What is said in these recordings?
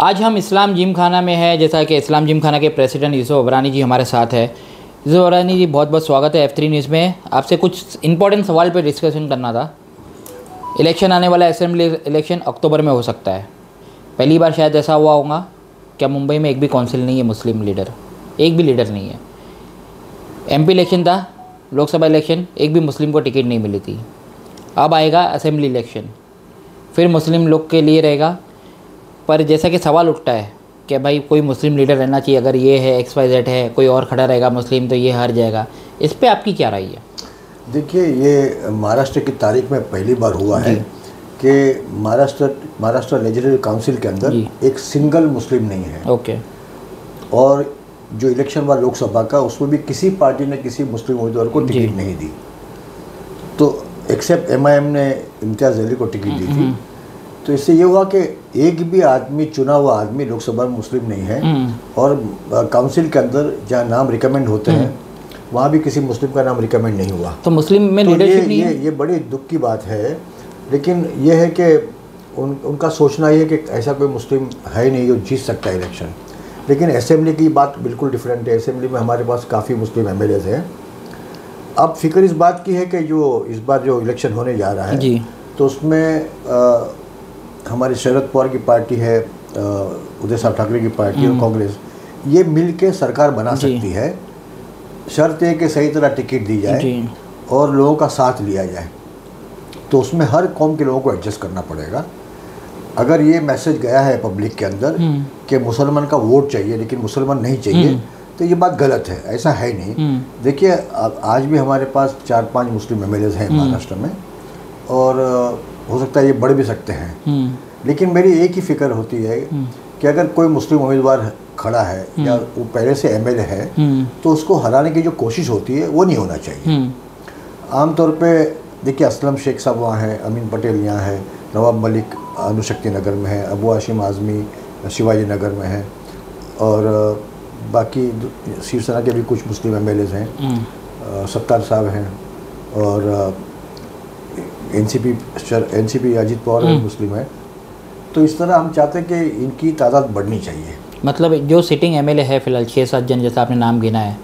आज हम इस्लाम जिमखाना में है, जैसा कि इस्लाम जिमखाना के प्रेसिडेंट यूसुफ अबरानी जी हमारे साथ है। यूसुफ अबरानी जी, बहुत बहुत स्वागत है F3 न्यूज़ में। आपसे कुछ इंपॉर्टेंट सवाल पर डिस्कशन करना था। इलेक्शन आने वाला असेंबली इलेक्शन अक्टूबर में हो सकता है। पहली बार शायद ऐसा हुआ होगा। क्या मुंबई में एक भी काउंसिल नहीं है मुस्लिम लीडर, एक भी लीडर नहीं है। MP इलेक्शन था, लोकसभा इलेक्शन, एक भी मुस्लिम को टिकट नहीं मिली थी। अब आएगा असेंबली इलेक्शन, फिर मुस्लिम लोग के लिए रहेगा। पर जैसा कि सवाल उठता है कि भाई कोई मुस्लिम लीडर रहना चाहिए, अगर ये है XYZ है, कोई और खड़ा रहेगा मुस्लिम तो ये हार जाएगा। इस पे आपकी क्या राय है? देखिए, ये महाराष्ट्र की तारीख में पहली बार हुआ है कि महाराष्ट्र लेजिस्लेटिव काउंसिल के अंदर एक सिंगल मुस्लिम नहीं है। ओके। और जो इलेक्शन हुआ लोकसभा का, उसमें भी किसी पार्टी ने किसी मुस्लिम उम्मीदवार को टिकट नहीं दी, तो एक्सेप्ट MIM ने इम्तियाज़ अली को टिकट दी थी। तो इससे ये हुआ कि एक भी आदमी, चुना हुआ आदमी लोकसभा में मुस्लिम नहीं है। और काउंसिल के अंदर जहाँ नाम रिकमेंड होते हैं वहाँ भी किसी मुस्लिम का नाम रिकमेंड नहीं हुआ। तो मुस्लिम में तो लीडरशिप नहीं है। ये बड़ी दुख की बात है। लेकिन ये है कि उनका सोचना ये है कि ऐसा कोई मुस्लिम है ही नहीं जो जीत सकता है इलेक्शन। लेकिन असेंबली की बात बिल्कुल डिफरेंट है। असेंबली में हमारे पास काफ़ी मुस्लिम MLAs हैं। अब फिक्र इस बात की है कि जो इस बार जो इलेक्शन होने जा रहा है तो उसमें हमारी शरद पवार की पार्टी है, उदय साहब ठाकरे की पार्टी और कांग्रेस, ये मिल के सरकार बना सकती है। शर्त है कि सही तरह टिकट दी जाए और लोगों का साथ लिया जाए। तो उसमें हर कौम के लोगों को एडजस्ट करना पड़ेगा। अगर ये मैसेज गया है पब्लिक के अंदर कि मुसलमान का वोट चाहिए लेकिन मुसलमान नहीं चाहिए, तो ये बात गलत है। ऐसा है नहीं। देखिए, आज भी हमारे पास 4-5 मुस्लिम MLAs हैं महाराष्ट्र में, और हो सकता है ये बढ़ भी सकते हैं। लेकिन मेरी एक ही फिक्र होती है कि अगर कोई मुस्लिम उम्मीदवार खड़ा है या वो पहले से MLA है, तो उसको हराने की जो कोशिश होती है वो नहीं होना चाहिए। आमतौर पे देखिए, असलम शेख साहब वहाँ हैं, अमीन पटेल यहाँ है, नवाब मलिक अनुशक्ति नगर में है, अबू हाशिम आज़मी शिवाजी नगर में है, और बाकी शिवसेना के भी कुछ मुस्लिम MLAs हैं, सत्तार साहब हैं, और NCP अजीत पवार मुस्लिम है। तो इस तरह हम चाहते हैं कि इनकी तादाद बढ़नी चाहिए। मतलब जो सिटिंग MLA है फिलहाल 6-7 जन, जैसा आपने नाम गिना है।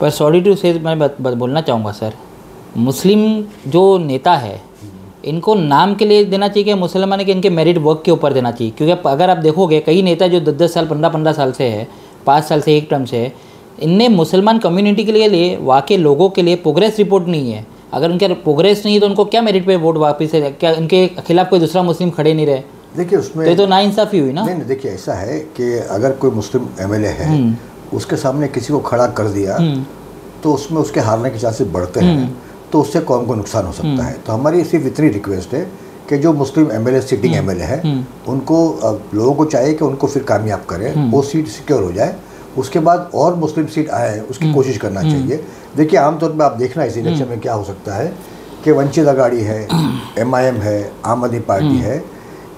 पर सॉरी टू से मैं बोलना चाहूँगा सर, मुस्लिम जो नेता है इनको नाम के लिए देना चाहिए कि मुसलमान के इनके मेरिट वर्क के ऊपर देना चाहिए? क्योंकि अगर आप देखोगे कई नेता जो 10-10 साल 15-15 साल से है, 5 साल से एक टर्म से है, इनने मुसलमान कम्युनिटी के लिए वाकई लोगों के लिए प्रोग्रेस रिपोर्ट नहीं है। अगर उनके प्रोग्रेस नहीं है तो उनको क्या मेरिट पे वोट वापस है? क्या इनके खिलाफ कोई दूसरा मुस्लिम खड़े नहीं रहे? देखिए, उसमें तो नाइंसाफ़ी हुई ना। नहीं, देखिए ऐसा है कि अगर कोई मुस्लिम MLA है, उसके सामने किसी को खड़ा कर दिया तो उसमें उसके हारने के चांसेस बढ़ते हैं, तो उससे कौम को नुकसान हो सकता है। तो हमारी सिर्फ इतनी रिक्वेस्ट है कि जो मुस्लिम MLA सिटिंग MLA है, उनको लोगों को चाहिए कि उनको फिर कामयाब करें, वो सीट सिक्योर हो जाए, उसके बाद और मुस्लिम सीट आए उसकी कोशिश करना चाहिए। देखिए, आमतौर पर आप देखना इस इलेक्शन में क्या हो सकता है कि वंचित अघाड़ी है, MIM है, आम आदमी पार्टी है,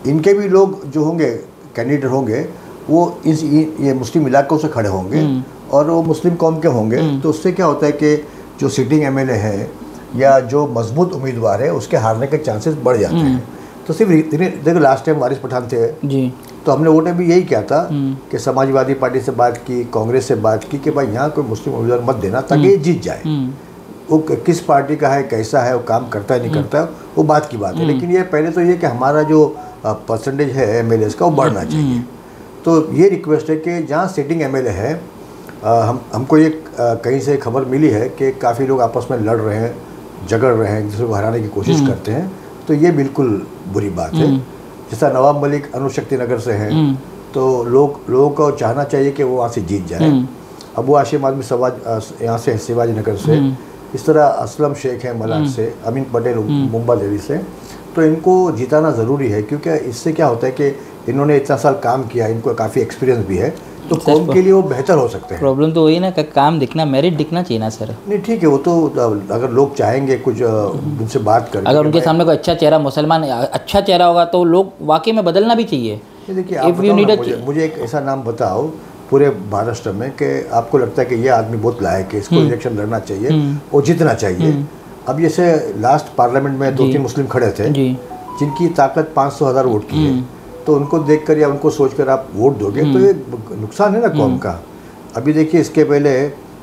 इनके भी लोग जो होंगे, कैंडिडेट होंगे, वो ये मुस्लिम इलाकों से खड़े होंगे और वो मुस्लिम कौम के होंगे। तो उससे क्या होता है कि जो सिटिंग MLA है या जो मजबूत उम्मीदवार है उसके हारने के चांसेस बढ़ जाते हैं। तो सिर्फ देखो, लास्ट टाइम वारिस पठान थे जी, तो हमने वो टाइम भी यही किया था कि समाजवादी पार्टी से बात की, कांग्रेस से बात की कि भाई यहाँ कोई मुस्लिम उम्मीदवार मत देना ताकि ये जीत जाए। वो किस पार्टी का है, कैसा है, वो काम करता है नहीं करता है, वो बात की बात है। लेकिन ये पहले तो ये कि हमारा जो परसेंटेज है MLAs का वो बढ़ना चाहिए। तो ये रिक्वेस्ट है कि जहाँ सिटिंग MLA है, हमको ये कहीं से खबर मिली है कि काफ़ी लोग आपस में लड़ रहे हैं, झगड़ रहे हैं, एक दूसरे को हराने की कोशिश करते हैं। तो ये बिल्कुल बुरी बात है। जैसा नवाब मलिक अनुशक्ति नगर से हैं, तो लोगों को चाहना चाहिए कि वो वहाँ से जीत जाए। अबू हाशिम आज़मी यहाँ से शिवाजी नगर से, इस तरह असलम शेख है मलाड से, अमीन पटेल मुंबई दिल्ली से। तो इनको जिताना ज़रूरी है, क्योंकि इससे क्या होता है कि इन्होंने इतना साल काम किया, इनको काफ़ी एक्सपीरियंस भी है, तो कौम के लिए वो बेहतर हो सकते हैं। प्रॉब्लम तो वही ना, काम दिखना, मेरिट दिखना चाहिए ना सर। नहीं, ठीक है, वो तो अगर लोग चाहेंगे कुछ उनसे बात करें, अगर उनके सामने कोई अच्छा चेहरा, मुसलमान अच्छा चेहरा होगा तो लोग वाकई में बदलना भी चाहिए। देखिए, मुझे एक ऐसा नाम बताओ पूरे महाराष्ट्र में कि आपको लगता है कि ये आदमी बहुत लायक है, इसको इलेक्शन लड़ना चाहिए और जीतना चाहिए। अब जैसे लास्ट पार्लियामेंट में 2-3 मुस्लिम खड़े थे जिनकी ताकत 500,000 वोट की है, तो उनको देखकर या उनको सोचकर आप वोट दोगे तो ये नुकसान है ना कौम का। अभी देखिए इसके पहले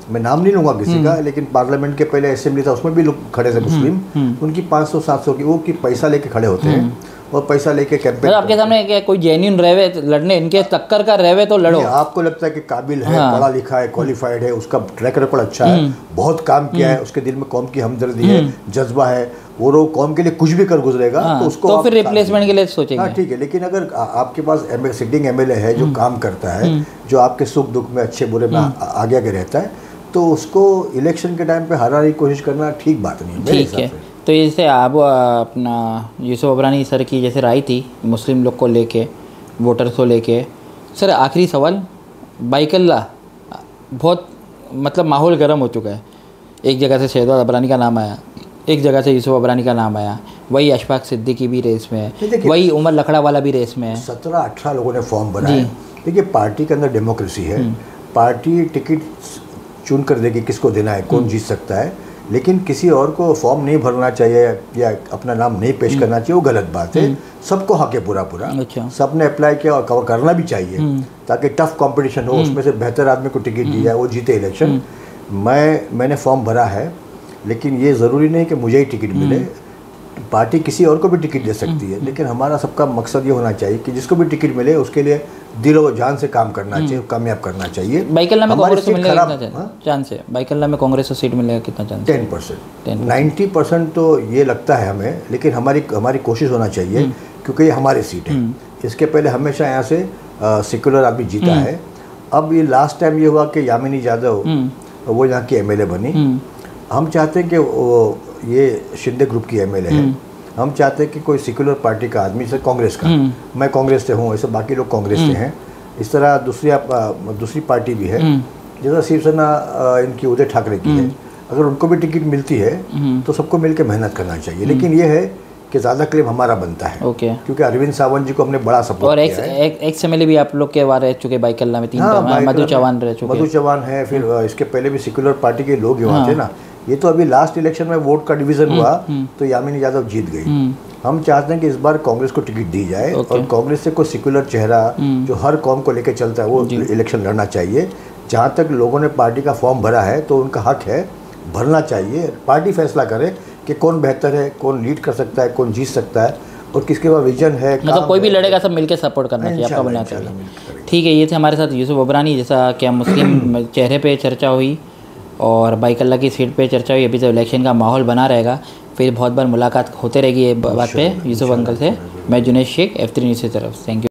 मैं नाम नहीं लूँगा किसी का, लेकिन पार्लियामेंट के पहले असेंबली था उसमें भी लोग खड़े थे मुस्लिम, उनकी 500-700 की वो की पैसा लेके खड़े होते हैं और पैसा लेके कैंपेन। आपके सामने क्या कोई जेन्युइन रहवे लड़ने, इनके टक्कर का रहवे तो लड़ो। आपको लगता है कि काबिल है, पढ़ा लिखा है, क्वालिफाइड है, उसका ट्रैक रिकॉर्ड अच्छा है, बहुत काम किया है, उसके दिल में कौम की हमदर्दी है, जज्बा है, और वो कौम के लिए कुछ भी कर गुजरेगा, तो उसको तो फिर रिप्लेसमेंट के लिए सोचेंगे। हाँ ठीक है, लेकिन अगर आपके पास सिटिंग एमएलए है जो काम करता है, जो आपके सुख दुख में अच्छे बुरे में आगे आगे रहता है, तो उसको इलेक्शन के टाइम पे हराने की कोशिश करना ठीक बात नहीं है। ठीक है, तो जैसे आप अपना यूसुफ अबरानी सर की जैसे राय थी मुस्लिम लोग को लेके, वोटर्स को लेके, सर आखिरी सवाल, बाइकल्ला बहुत मतलब माहौल गर्म हो चुका है। एक जगह से शहजाद अबरानी का नाम आया, एक जगह से यूसुफ अबरानी का नाम आया, वही अशफाक सिद्दीकी भी रेस में है, वही उमर लखड़ा वाला भी रेस में है। 17-18 लोगों ने फॉर्म भरा है। देखिए पार्टी के अंदर डेमोक्रेसी है, पार्टी टिकट चुन कर देगी किसको देना है, कौन जीत सकता है, लेकिन किसी और को फॉर्म नहीं भरना चाहिए या अपना नाम नहीं पेश करना चाहिए, वो गलत बात है। सबको हक है पूरा। अच्छा। सबने अप्लाई किया और कवर करना भी चाहिए, ताकि टफ कंपटीशन हो, उसमें से बेहतर आदमी को टिकट दी जाए, वो जीते इलेक्शन। मैंने फॉर्म भरा है, लेकिन ये ज़रूरी नहीं कि मुझे ही टिकट मिले, पार्टी किसी और को भी टिकट दे सकती है, लेकिन हमारा सबका मकसद ये होना चाहिए कि जिसको भी टिकट मिले उसके लिए दिल और जान से काम करना चाहिए, कामयाब करना चाहिए। बाइकल्ला में कांग्रेस को मिलेगा कितना चांस है? बाइकल्ला में कांग्रेस को सीट मिलेगा कितना चांस? 10%। 90% तो ये लगता है हमें, लेकिन हमारी कोशिश होना चाहिए, क्योंकि ये हमारी सीट है। इसके पहले हमेशा यहाँ से सेक्युलर आदमी जीता है। अब ये लास्ट टाइम ये हुआ कि यामिनी यादव वो यहाँ की एमएलए बनी। हम चाहते हैं कि ये शिंदे ग्रुप की एमएलए है, हम चाहते हैं कि कोई सेक्युलर पार्टी का आदमी, जैसे कांग्रेस का, मैं कांग्रेस से हूँ, ऐसे बाकी लोग कांग्रेस से हैं, इस तरह दूसरी पार्टी भी है, जैसा शिवसेना इनकी उदय ठाकरे की है। अगर उनको भी टिकट मिलती है तो सबको मिलकर मेहनत करना चाहिए, लेकिन ये है कि ज़्यादा क्लेम हमारा बनता है, क्योंकि अरविंद सावंत जी को हमने बड़ा सपोर्ट किया है। और एक एमएलए भी आप लोग के बारे रह चुके बाइकल्ला में, 3 मधु चौहान रह चुके। मधु चौहान है, फिर इसके पहले भी सेक्युलर पार्टी के लोग वहाँ थे ना। ये तो अभी लास्ट इलेक्शन में वोट का डिवीजन हुआ तो यामिनी यादव जीत गई। हम चाहते हैं कि इस बार कांग्रेस को टिकट दी जाए, और कांग्रेस से कोई सेक्युलर चेहरा जो हर कौम को लेकर चलता है वो इलेक्शन लड़ना चाहिए। जहाँ तक लोगों ने पार्टी का फॉर्म भरा है तो उनका हक है, भरना चाहिए। पार्टी फैसला करे कि कौन बेहतर है, कौन लीड कर सकता है, कौन जीत सकता है, और किसके पास विजन है। मतलब कोई भी लड़ेगा, सब मिलकर सपोर्ट करना चाहिए, आपका बोलना चाहिए। ठीक है, ये थे हमारे साथ यूसुफ अबरानी। जैसा क्या मुस्लिम चेहरे पे चर्चा हुई और बाइकल्ला की सीट पे चर्चा हुई, अभी तो इलेक्शन का माहौल बना रहेगा, फिर बहुत बार मुलाकात होते रहेगी ये बात पे यूसुफ अंकल से। मैं जुनेद शेख, F3 न्यूज़ की तरफ। Thank you.